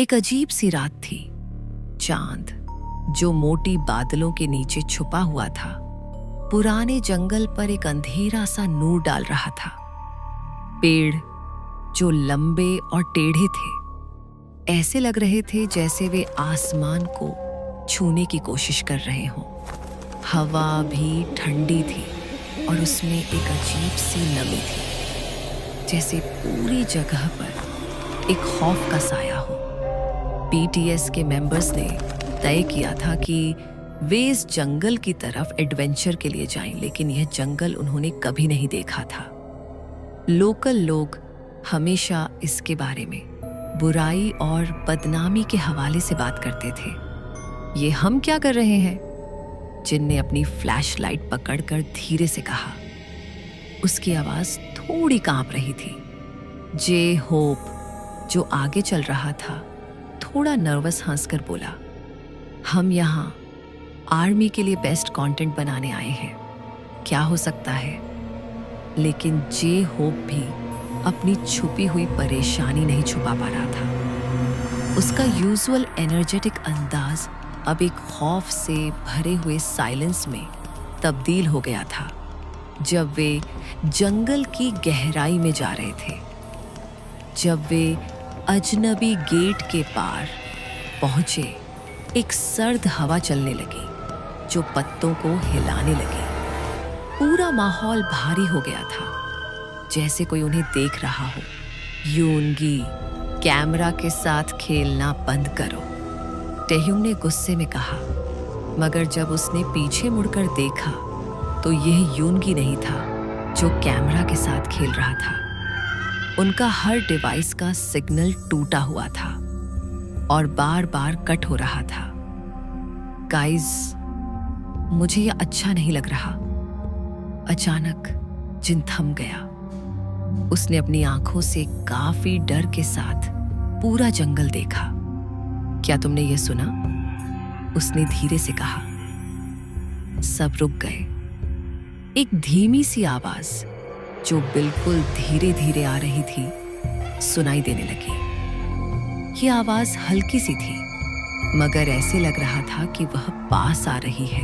एक अजीब सी रात थी। चांद जो मोटी बादलों के नीचे छुपा हुआ था, पुराने जंगल पर एक अंधेरा सा नूर डाल रहा था। पेड़ जो लंबे और टेढ़े थे, ऐसे लग रहे थे जैसे वे आसमान को छूने की कोशिश कर रहे हों। हवा भी ठंडी थी और उसमें एक अजीब सी नमी थी, जैसे पूरी जगह पर एक खौफ का साया हो। पीटीएस के मेंबर्स ने तय किया था कि वे इस जंगल की तरफ एडवेंचर के लिए जाएं, लेकिन यह जंगल उन्होंने कभी नहीं देखा था। लोकल लोग हमेशा इसके बारे में बुराई और बदनामी के हवाले से बात करते थे। ये हम क्या कर रहे हैं? जिन ने अपनी फ्लैश लाइट पकड़कर धीरे से कहा। उसकी आवाज थोड़ी कांप रही थी। जे होप जो आगे चल रहा था, थोड़ा नर्वस हंसकर बोला, हम यहाँ आर्मी के लिए बेस्ट कंटेंट बनाने आए हैं, क्या हो सकता है? लेकिन जे होप भी अपनी छुपी हुई परेशानी नहीं छुपा पा रहा था। उसका यूजुअल एनर्जेटिक अंदाज अब एक खौफ से भरे हुए साइलेंस में तब्दील हो गया था। जब वे जंगल की गहराई में जा रहे थे, जब वे अजनबी गेट के पार पहुंचे, एक सर्द हवा चलने लगी जो पत्तों को हिलाने लगी। पूरा माहौल भारी हो गया था, जैसे कोई उन्हें देख रहा हो। यूनगी, कैमरा के साथ खेलना बंद करो, टेह्युंग ने गुस्से में कहा। मगर जब उसने पीछे मुड़कर देखा तो यह यूनगी नहीं था जो कैमरा के साथ खेल रहा था। उनका हर डिवाइस का सिग्नल टूटा हुआ था और बार बार कट हो रहा था। गाइस, मुझे यह अच्छा नहीं लग रहा। अचानक जिन थम गया। उसने अपनी आंखों से काफी डर के साथ पूरा जंगल देखा। क्या तुमने ये सुना? उसने धीरे से कहा। सब रुक गए। एक धीमी सी आवाज जो बिल्कुल धीरे धीरे आ रही थी सुनाई देने लगी। ये आवाज हल्की सी थी, मगर ऐसे लग रहा था कि वह पास आ रही है।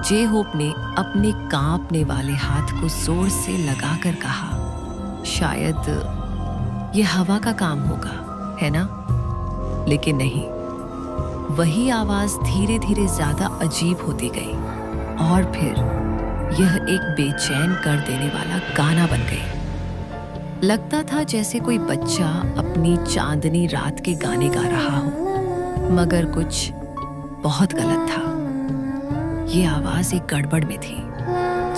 जे होप ने अपने कांपने वाले हाथ को जोर से लगाकर कहा, शायद ये हवा का काम होगा, है ना? लेकिन नहीं, वही आवाज धीरे धीरे ज्यादा अजीब होती गई और फिर यह एक बेचैन कर देने वाला गाना बन गई। लगता था जैसे कोई बच्चा अपनी चांदनी रात के गाने गा रहा हो, मगर कुछ बहुत गलत था। यह आवाज एक गड़बड़ में थी,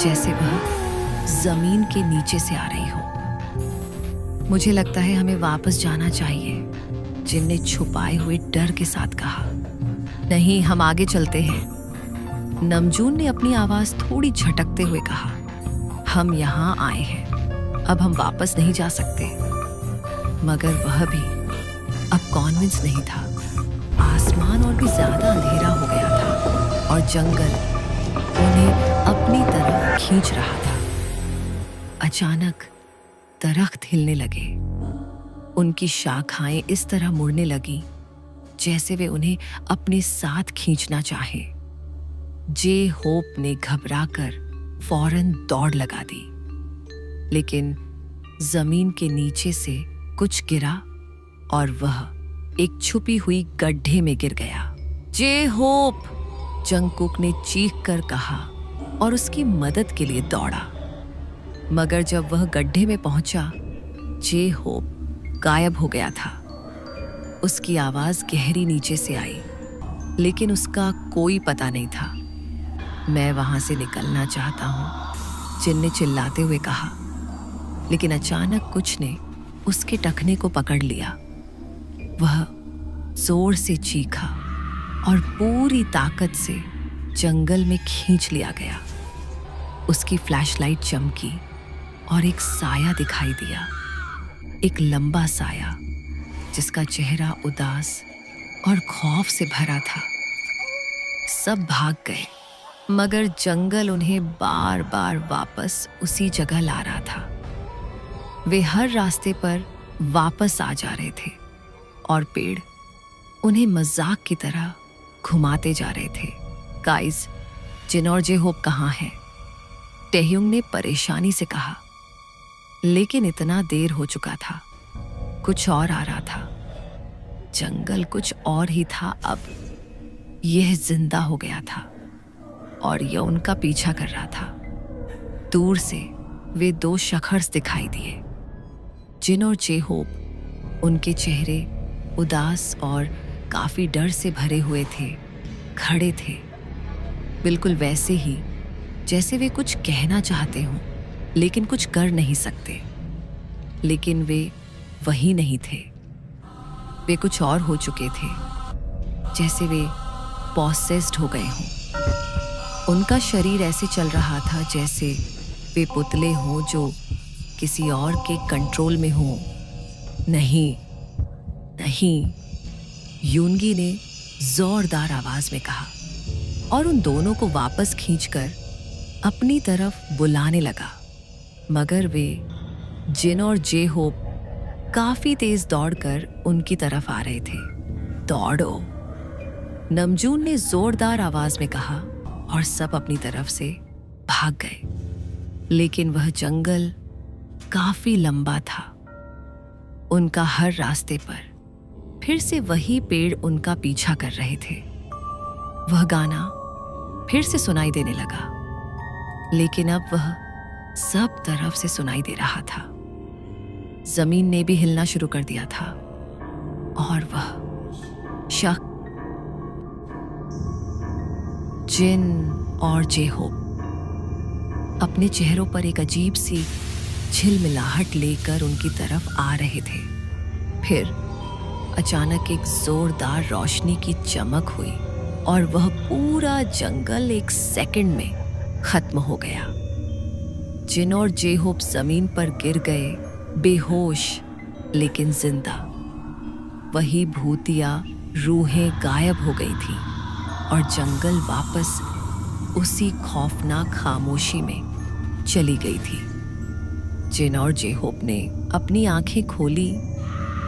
जैसे वह जमीन के नीचे से आ रही हो। मुझे लगता है हमें वापस जाना चाहिए, जिनने छुपाए हुए डर के साथ कहा। नहीं, हम आगे चलते हैं, नमजून ने अपनी आवाज थोड़ी झटकते हुए कहा। हम यहाँ आए हैं, अब हम वापस नहीं जा सकते। मगर वह भी अब कॉन्विंस नहीं था। आसमान और भी ज्यादा अंधेरा हो गया था और जंगल उन्हें अपनी तरफ खींच रहा था। अचानक दरख्त हिलने लगे। उनकी शाखाएं इस तरह मुड़ने लगी जैसे वे उन्हें अपने साथ खींचना चाहे। जे होप ने घबराकर फौरन दौड़ लगा दी, लेकिन जमीन के नीचे से कुछ गिरा और वह एक छुपी हुई गड्ढे में गिर गया। J Hope! जंगकुक ने चीख कर कहा और उसकी मदद के लिए दौड़ा। मगर जब वह गड्ढे में पहुंचा, जे होप गायब हो गया था। उसकी आवाज गहरी नीचे से आई, लेकिन उसका कोई पता नहीं था। मैं वहां से निकलना चाहता हूं, जिन ने चिल्लाते हुए कहा। लेकिन अचानक कुछ ने उसके टखने को पकड़ लिया। वह जोर से चीखा और पूरी ताकत से जंगल में खींच लिया गया। उसकी फ्लैशलाइट चमकी और एक साया दिखाई दिया, एक लंबा साया जिसका चेहरा उदास और खौफ से भरा था। सब भाग गए, मगर जंगल उन्हें बार बार वापस उसी जगह ला रहा था। वे हर रास्ते पर वापस आ जा रहे थे और पेड़ उन्हें मजाक की तरह घुमाते जा रहे थे। गाइस, जिन और जे होप कहाँ है? टेह्युंग ने परेशानी से कहा। लेकिन इतना देर हो चुका था, कुछ और आ रहा था। जंगल कुछ और ही था अब। यह जिंदा हो गया था और यह उनका पीछा कर रहा था। दूर से वे दो शख्स दिखाई दिए। जिन और जे होप, उनके चेहरे उदास और काफी डर से भरे हुए थे, खड़े थे, बिल्कुल वैसे ही जैसे वे कुछ कहना चाहते हों लेकिन कुछ कर नहीं सकते। लेकिन वे वही नहीं थे, वे कुछ और हो चुके थे, जैसे वे पॉसेस्ड हो गए हों। उनका शरीर ऐसे चल रहा था जैसे वे पुतले हों जो किसी और के कंट्रोल में हों। नहीं नहीं, यूनगी ने जोरदार आवाज में कहा और उन दोनों को वापस खींचकर अपनी तरफ बुलाने लगा। मगर वे, जिन और जे होप, काफी तेज दौड़कर उनकी तरफ आ रहे थे। दौड़ो, नमजून ने जोरदार आवाज में कहा और सब अपनी तरफ से भाग गए। लेकिन वह जंगल काफी लंबा था। उनका हर रास्ते पर फिर से वही पेड़ उनका पीछा कर रहे थे। वह गाना फिर से सुनाई देने लगा, लेकिन अब वह सब तरफ से सुनाई दे रहा था। जमीन ने भी हिलना शुरू कर दिया था और वह शक, जिन और जे होप अपने चेहरों पर एक अजीब सी झिलमिलाहट लेकर उनकी तरफ आ रहे थे। फिर अचानक एक जोरदार रोशनी की चमक हुई और वह पूरा जंगल एक सेकंड में खत्म हो गया। जिन और जे होप जमीन पर गिर गए, बेहोश लेकिन जिंदा। वही भूतिया रूहें गायब हो गई थी और जंगल वापस उसी खौफनाक खामोशी में चली गई थी। जिन और जे होप ने अपनी आंखें खोली।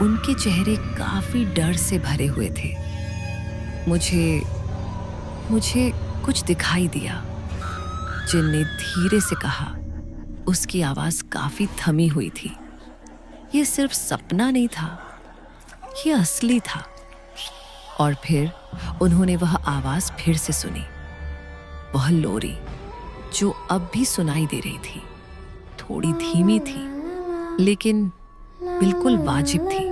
उनके चेहरे काफी डर से भरे हुए थे। मुझे कुछ दिखाई दिया, जिन ने धीरे से कहा। उसकी आवाज काफी थमी हुई थी। यह सिर्फ सपना नहीं था, यह असली था। और फिर उन्होंने वह आवाज फिर से सुनी, वह लोरी जो अब भी सुनाई दे रही थी। थोड़ी धीमी थी लेकिन बिल्कुल वाजिब थी।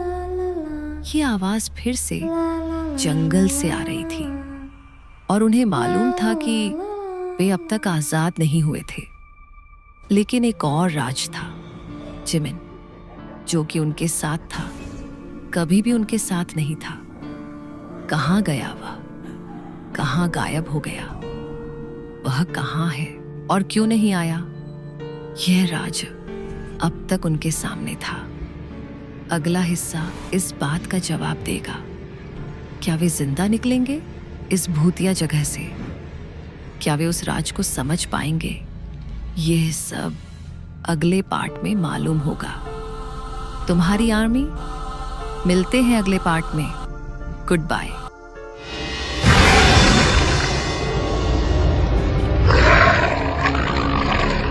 ये आवाज फिर से जंगल से आ रही थी और उन्हें मालूम था कि वे अब तक आजाद नहीं हुए थे। लेकिन एक और राज था, जिमिन, जो कि उनके साथ था, कभी भी उनके साथ नहीं था। कहाँ गया वह? कहाँ गायब हो गया? वह कहाँ है और क्यों नहीं आया? यह राज अब तक उनके सामने था। अगला हिस्सा इस बात का जवाब देगा। क्या वे जिंदा निकलेंगे इस भूतिया जगह से? क्या वे उस राज को समझ पाएंगे? यह सब अगले पार्ट में मालूम होगा। तुम्हारी आर्मी, मिलते हैं अगले पार्ट में। Good bye.